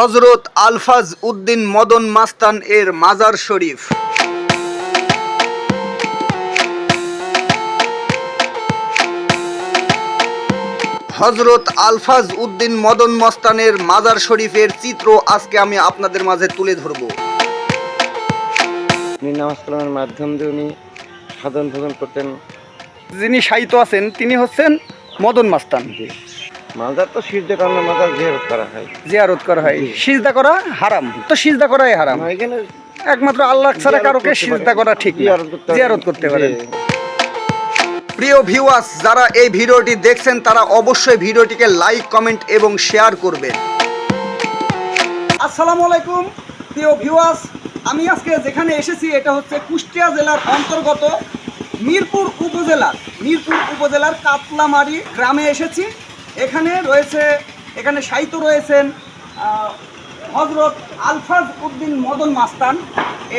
হযরত আলফাজ উদ্দিন মদন মাস্তান এর মাজার শরীফ। হযরত আলফাজ উদ্দিন মদন মস্তানের মাজার শরীফের চিত্র আজকে আমি আপনাদের মাঝে তুলে ধরব। নামাজ কালামের মাধ্যম দিয়ে উনি সাধন ভোজন করতেন। যিনি শায়িত আছেন তিনি হচ্ছেন মদন মাস্তান। মাজার তো সিজদা কারণে মাজার জিয়ারত করা হয়। সিজদা করা হারাম, তো সিজদা করাই হারাম। এখানে একমাত্র আল্লাহ ছাড়া কারোকে সিজদা করা ঠিক না, জিয়ারত করতে পারেন। প্রিয় ভিউয়ার্স, যারা এই ভিডিওটি দেখছেন তারা অবশ্যই ভিডিওটিকে লাইক, কমেন্ট এবং শেয়ার করবেন। আসসালামু আলাইকুম প্রিয় ভিউয়ার্স, আমি আজকে যেখানে এসেছি এটা হচ্ছে কুষ্টিয়া জেলার অন্তর্গত মিরপুর উপজেলার কাতলামারি গ্রামে এসেছি। এখানে শায়িত রয়েছেন হযরত আলফাজ উদ্দিন মদন মাস্তান।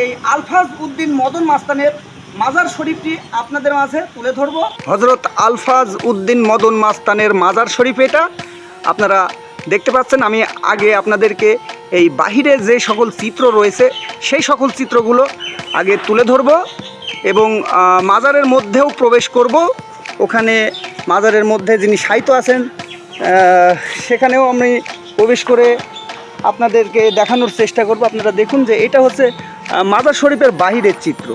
এই আলফাজ উদ্দিন মদন মাস্তানের মাজার শরীফটি আপনাদের মাঝে তুলে ধরব। হযরত আলফাজ উদ্দিন মদন মাস্তানের মাজার শরীফ এটা আপনারা দেখতে পাচ্ছেন। আমি আগে আপনাদেরকে এই বাহিরে যে সকল চিত্র রয়েছে সেই সকল চিত্রগুলো আগে তুলে ধরব এবং মাজারের মধ্যেও প্রবেশ করব। ওখানে মাজারের মধ্যে যিনি শায়িত আছেন সেখানেও আমি প্রবেশ করে আপনাদেরকে দেখানোর চেষ্টা করব। আপনারা দেখুন যে এটা হচ্ছে মাজার শরীফের বাহিরের চিত্র।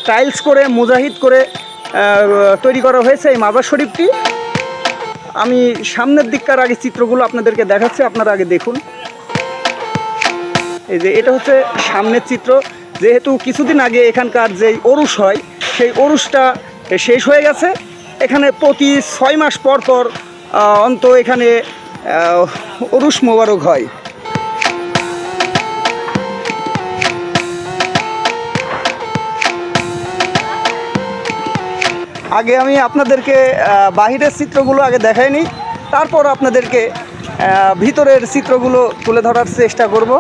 টাইলস করে মুজাহিদ করে তৈরি করা হয়েছে এই মাজার শরীফটি। আমি সামনের দিককার আগে চিত্রগুলো আপনাদেরকে দেখাচ্ছি, আপনারা আগে দেখুন। এই যে এটা হচ্ছে সামনের চিত্র। যেহেতু কিছুদিন আগে এখানকার যেই ওরস হয় সেই ওরসটা শেষ হয়ে গেছে। এখানে প্রতি 6 মাস পর পর এখানে ওরস মোবারক হয়। আগে আমি আপনাদেরকে বাহিরের চিত্রগুলো আগে দেখাইনি, তারপর আপনাদেরকে ভিতরের চিত্রগুলো তুলে ধরার চেষ্টা করব।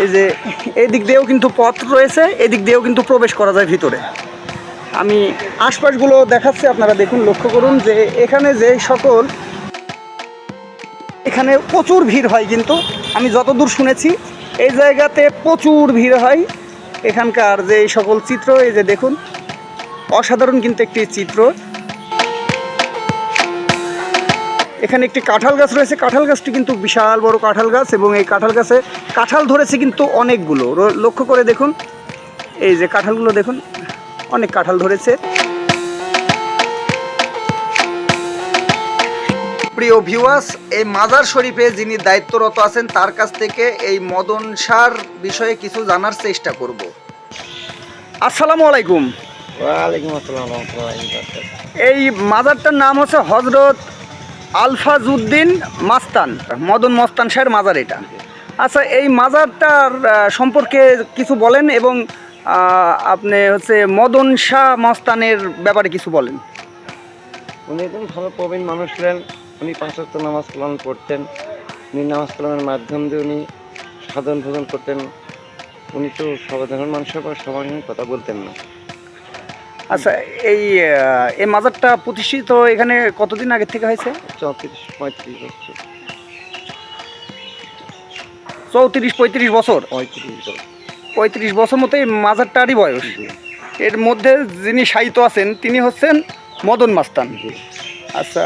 এই যে এদিক দিয়েও কিন্তু পথ রয়েছে, এদিক দিয়েও কিন্তু প্রবেশ করা যায় ভিতরে। আমি আশপাশগুলো দেখাচ্ছি, আপনারা দেখুন, লক্ষ্য করুন যে এখানে প্রচুর ভিড় হয়। কিন্তু আমি যতদূর শুনেছি এই জায়গাতে প্রচুর ভিড় হয়। এখানকার যে এই সকল চিত্র, এই যে দেখুন, অসাধারণ কিন্তু একটি চিত্র। এখানে একটি কাঁঠাল গাছ রয়েছে। কাঁঠাল গাছটি কিন্তু বিশাল বড় কাঁঠাল গাছ এবং এই কাঁঠাল গাছে কাঁঠাল ধরেছে কিন্তু অনেকগুলো। লক্ষ্য করে দেখুন, এই যে কাঁঠালগুলো দেখুন, অনেক কাঁঠাল ধরেছে। প্রিয় ভিউয়ার্স, এই মাজার শরীফে যিনি দায়িত্বরত আছেন তার কাছ থেকে এই মদন শাহর বিষয়ে কিছু জানার চেষ্টা করব। আসসালামু আলাইকুম। ওয়ালাইকুম আসসালাম ওয়া রাহমাতুল্লাহি। এই মাজারটার নাম হচ্ছে হযরত আলফাজ উদ্দিন মাস্তান, মদন মস্তান শাহের মাজার এটা। আচ্ছা, এই মাজারটার সম্পর্কে কিছু বলেন এবং আপনি হচ্ছে মদন শাহ মস্তানের ব্যাপারে কিছু বলেন। উনি একজন ভালো প্রবীণ মানুষ ছিলেন। উনি 5 ওয়াক্ত নামাজ কালাম পড়তেন। উনি নামাজ কালামের মাধ্যম দিয়ে উনি সাধন ভোজন করতেন। উনি তো সাধারণ মানুষের পর সবার কথা বলতেন না। আচ্ছা, এই মাজারটা প্রতিষ্ঠিত এখানে কতদিন আগে থেকে হয়েছে? 34-35 বছর। 34-35 বছর। 35 বছর মতো এই মাজারটারই বয়স। এর মধ্যে যিনি শায়িত আছেন তিনি হচ্ছেন মদন মাস্তান। আচ্ছা,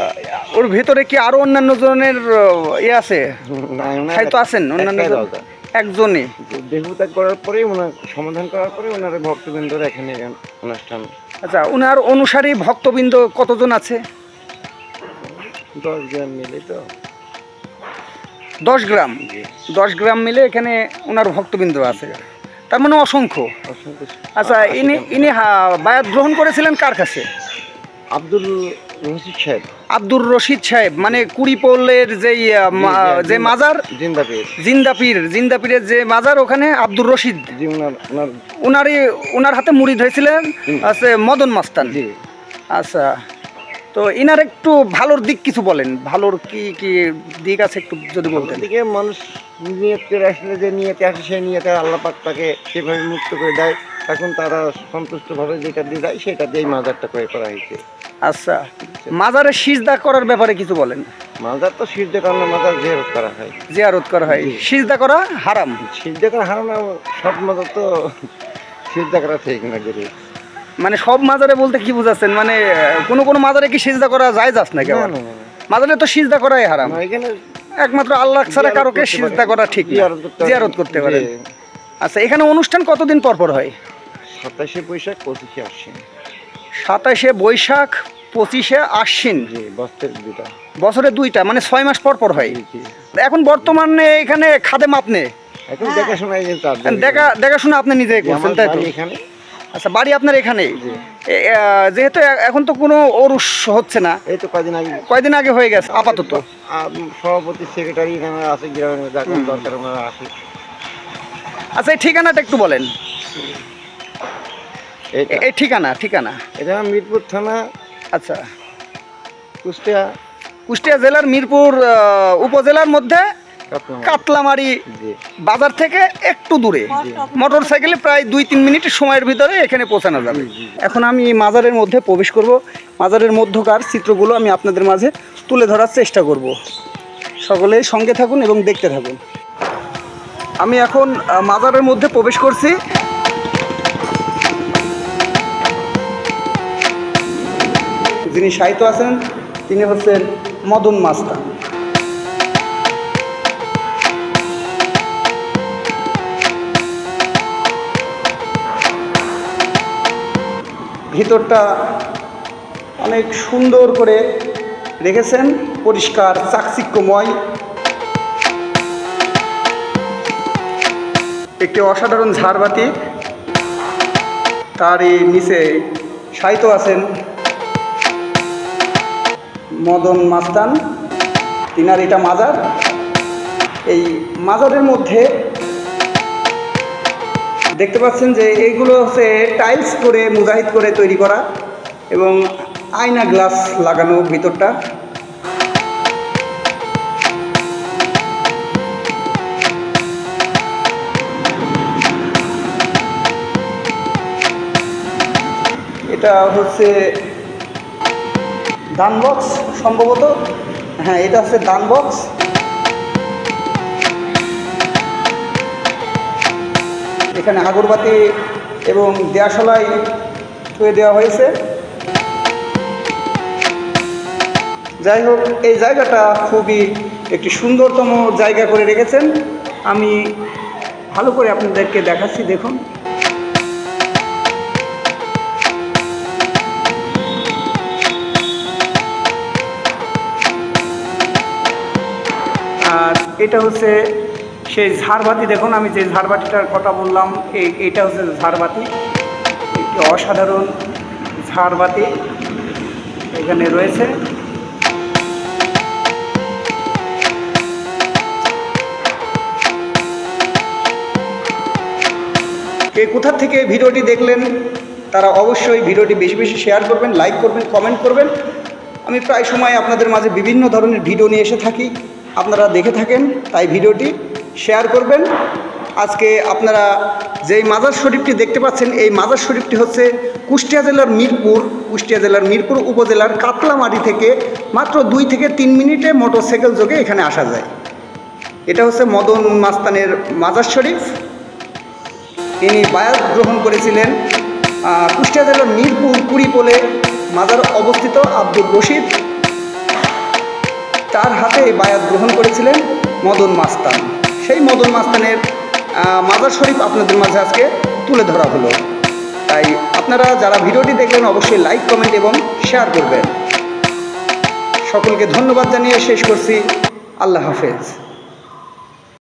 ওর ভেতরে কি আরো অন্যান্য জনের আছে, শায়িত আছেন? অন্যান্য একজনই দেহত্যাগ করার পরে, ওনার সমাধান করার পরে ওনার ভক্তবৃন্দর এখানে অনুষ্ঠান। আচ্ছা, ওনার অনুসারী ভক্তবৃন্দ কতজন আছে? 10 গ্রাম মিলে। তো 10 গ্রাম মিলে এখানে ওনার ভক্তবৃন্দ আছে, তার মানে অসংখ্য। আচ্ছা, ইনি বায়াত গ্রহণ করেছিলেন কার কাছে? আব্দুর রশিদ সাহেব, মানে কুড়িপোলের যে মাজার জিন্দাপীরের যে মাজার, ওখানে আব্দুর রশিদ ওনার হাতে মুরিদ হয়েছিলেন আছে মদন মাস্তান। আচ্ছা, তো ইনার একটু ভালোর দিক কিছু বলেন। ভালোর কি কি দিক আছে একটু যদি বলতেন। দিকে মানুষ নিয়ত করে আসলে, যে নিয়তে আসে সেই নিয়তে আল্লাহ পাক তাকে সেভাবে মুক্ত করে দেয়। এখন তারা সন্তুষ্টভাবে যেটা দিয়ে দেয় সেটা দিয়েই মাজারটা করা হয়েছে। আচ্ছা, মাজারে সিজদা করার ব্যাপারে কিছু বলেন। মাজার তো সিজদা কারণে মাজার জিয়ারত করা হয়। জিয়ারত করা হয়, সিজদা করা হারাম। সিজদা করা হারাম না, সব মাজার তো সিজদা করা ঠিক না গেলে। মানে সব মাজারে বলতে কি বুঝাচ্ছেন? মানে কোনো কোনো মাজারে কি সিজদা করা যায় যাস না কেমন? মাজারে তো সিজদা করাই হারাম। এখানে একমাত্র আল্লাহ ছাড়া কারোকে সিজদা করা ঠিক না, জিয়ারত করতে পারে। আচ্ছা, এখানে অনুষ্ঠান কতদিন পর পর হয়? 27শে বৈশাখ 25শে আশ্বিন। 27শে বৈশাখ 25শে আশ্বিন, জি, বছরে 2টা, মানে 6 মাস পর পর হয়। এখন বর্তমানে এখানে খাদেম আপনি, এখন দেখাশোনা দেখাশোনা আপনি নিজেই করছেন, তাই তো? এখানে। আচ্ছা, বাড়ি আপনার এখানেই। যেহেতু এখন তো কোনো ওরস হচ্ছে না, এই তো কয়দিন আগে হয়ে গেছে আপাতত। সভাপতি সেক্রেটারি এখানে আছে, গ্রামের যখন দরকার ওনারা আসে। আচ্ছা, এই ঠিকানাটা একটু বলেন। এই ঠিকানা এটা মিরপুর থানা। আচ্ছা, কুষ্টিয়া জেলার মিরপুর উপজেলার মধ্যে কাতলামারি বাজার থেকে একটু দূরে, মোটর সাইকেলে প্রায় 2-3 মিনিট সময়ের ভিতরে এখানে পৌঁছানো যাবে। এখন আমি মাজারের মধ্যে প্রবেশ করব। মাজারের মধ্যকার চিত্রগুলো আমি আপনাদের মাঝে তুলে ধরার চেষ্টা করব। সকলেই সঙ্গে থাকুন এবং দেখতে থাকুন। আমি এখন মাজারের মধ্যে প্রবেশ করছি। যিনি সাহিত্য আছেন তিনি হচ্ছেন মদন মাস্তান। ভিতরটা অনেক সুন্দর করে রেখেছেন, পরিষ্কার চাকচিক্যময়। একটি অসাধারণ ঝাড়বাতি, তারই নিচে সাহিত্য আছেন মদন মাস্তান, তিনার এটা মাজার। এই মাজারের মধ্যে দেখতে পাচ্ছেন যে এইগুলো হচ্ছে টাইলস করে মুজাহিদ করে তৈরি করা এবং আয়না গ্লাস লাগানো ভিতরটা। এটা হচ্ছে দান বক্স সম্ভবত, হ্যাঁ এটা হচ্ছে দান বক্স। এখানে আগরবাতি এবং দেয়াশলাই থুয়ে দেওয়া হয়েছে। যাই হোক, এই জায়গাটা খুবই একটি সুন্দরতম জায়গা করে রেখেছেন। আমি ভালো করে আপনাদেরকে দেখাচ্ছি, দেখুন। আর এটা হচ্ছে সেই ঝাড়বাতি। দেখুন, আমি যে ঝাড়বাতিটার কথা বললাম, এইটা হচ্ছে ঝাড়বাতি। একটি অসাধারণ ঝাড়বাতি এখানে রয়েছে। কে কোথা থেকে ভিডিওটি দেখলেন তারা অবশ্যই ভিডিওটি বেশি বেশি শেয়ার করবেন, লাইক করবেন, কমেন্ট করবেন। আমি প্রায় সময় আপনাদের মাঝে বিভিন্ন ধরনের ভিডিও নিয়ে এসে থাকি, আপনারা দেখে থাকেন, তাই ভিডিওটি শেয়ার করবেন। আজকে আপনারা যেই মাজার শরীফটি দেখতে পাচ্ছেন, এই মাজার শরীফটি হচ্ছে কুষ্টিয়া জেলার মিরপুর উপজেলার কাতলামারি থেকে মাত্র 2 থেকে 3 মিনিটে মোটরসাইকেল যোগে এখানে আসা যায়। এটা হচ্ছে মদন মাস্তানের মাজার শরীফ। ইনি বায়াত গ্রহণ করেছিলেন কুষ্টিয়া জেলার মিরপুর কুড়িপোলে মাজার অবস্থিত আব্দুর রশিদ, তার হাতে বায়াত গ্রহণ করেছিলেন মদন মাস্তান। সেই মদন মাস্তানের মাজার শরীফ আপনাদের মাঝে আজকে তুলে ধরা হলো। তাই আপনারা যারা ভিডিওটি দেখলেন অবশ্যই লাইক, কমেন্ট এবং শেয়ার করবেন। সকলকে ধন্যবাদ জানিয়ে শেষ করছি। আল্লাহ হাফেজ।